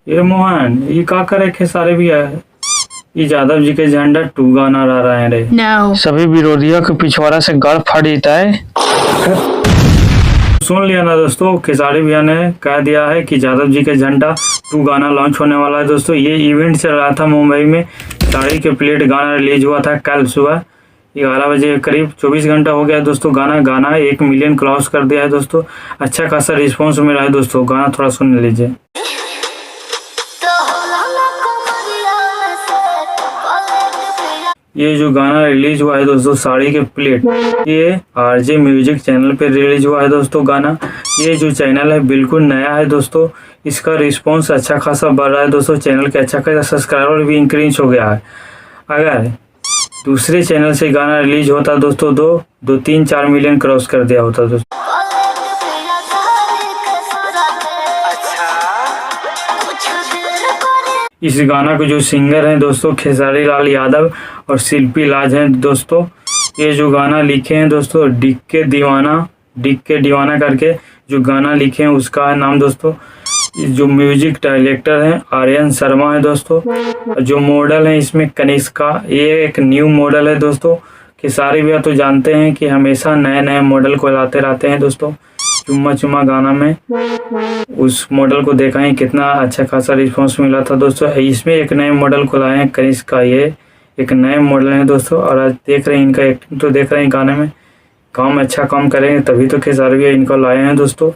ये मोहन ये का करे खेसारी भी है, ये यादव जी के झंडा 2 गाना ला रहे हैं रे। No. सभी विरोधियों के पिछवाड़ा से गड़ फाड़ देता है। सुन लिया ना दोस्तों, खेसारी भैया ने कह दिया है कि यादव जी के झंडा 2 गाना लॉन्च होने वाला है। दोस्तों ये इवेंट चल रहा था मुंबई में, साड़ी के प्लेट गाना रिलीज हुआ था कल सुबह 11 बजे करीब। 24 घंटा हो गया दोस्तों, गाना 1 मिलियन क्रॉस कर दिया है दोस्तों। अच्छा खासा रिस्पॉन्स मिला है दोस्तों, गाना थोड़ा सुन लीजिए। ये जो गाना रिलीज हुआ है दोस्तों साड़ी के प्लेट, ये आरजे म्यूजिक चैनल पे रिलीज हुआ है दोस्तों गाना। ये जो चैनल है बिल्कुल नया है दोस्तों, इसका रिस्पांस अच्छा खासा बढ़ रहा है दोस्तों। चैनल के अच्छा खासा सब्सक्राइबर भी इंक्रीज हो गया है। अगर दूसरे चैनल से गाना रिलीज होता दोस्तों 2-3-4 मिलियन क्रॉस कर दिया होता दोस्तों। इस गाना के जो सिंगर हैं दोस्तों खेसारी लाल यादव और शिल्पी राज हैं दोस्तों। ये जो गाना लिखे हैं दोस्तों डिक के दीवाना करके जो गाना लिखे हैं उसका है नाम दोस्तों। जो म्यूजिक डायरेक्टर हैं आर्यन शर्मा है दोस्तों। जो मॉडल है इसमें कनिष्का, ये एक न्यू मॉडल है दोस्तों। खेसारी भैया तो जानते हैं कि हमेशा नए नए मॉडल को लाते रहते हैं दोस्तों। चुम्मा चुम्मा गाना में उस मॉडल को देखा है कितना अच्छा खासा रिस्पांस मिला था दोस्तों। इसमें एक नए मॉडल को लाए हैं कनिष्का, ये एक नए मॉडल है दोस्तों। और आज देख रहे हैं इनका एक्टिंग तो देख रहे हैं, गाने में काम करेंगे तभी तो खेसारी भैया इनको लाए हैं दोस्तों।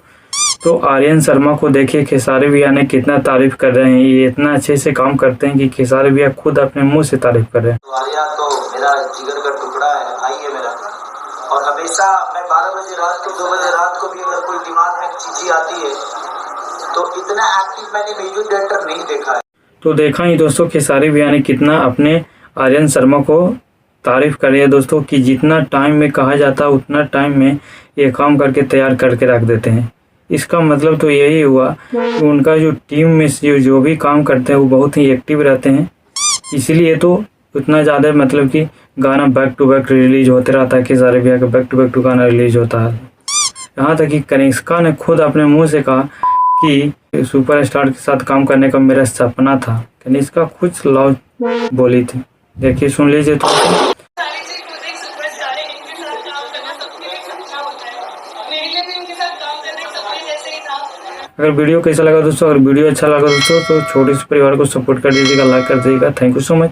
तो आर्यन शर्मा को देखिए खेसारी भैया ने कितना तारीफ कर रहे हैं, ये इतना अच्छे से काम करते हैं कि खेसारी भैया खुद अपने मुंह से तारीफ कर रहे हैं। तो मेरा जिगर का टुकड़ा है, भाई है मेरा। और हमेशा मैं 12 बजे रात को 2 बजे रात को भी अगर कोई दिमाग में चीज़ आती है तो इतना एक्टिव मैंने म्यूजिक डायरेक्टर नहीं देखा है। तो देखा ही दोस्तों खेसारी भैया ने कितना अपने आर्यन शर्मा को तारीफ करी है दोस्तों कि जितना टाइम में कहा जाता है उतना टाइम में ये काम करके तैयार करके रख देते हैं। इसका मतलब तो यही हुआ कि उनका जो टीम में जो भी काम करते हैं वो बहुत ही एक्टिव रहते हैं, इसीलिए तो उतना ज़्यादा मतलब कि गाना बैक टू बैक रिलीज होते रहता है। खेसारी भैया का बैक टू गाना रिलीज होता है। यहाँ तक कि कनिष्का ने खुद अपने मुंह से कहा कि सुपरस्टार के साथ काम करने का मेरा सपना था। कनिष्का कुछ लव बोली थी, देखिए सुन लीजिए तो। अगर वीडियो कैसा लगा दोस्तों, अगर वीडियो अच्छा लगा दोस्तों तो छोटे से परिवार को सपोर्ट कर दीजिएगा, लाइक कर दीजिएगा। Thank you so much.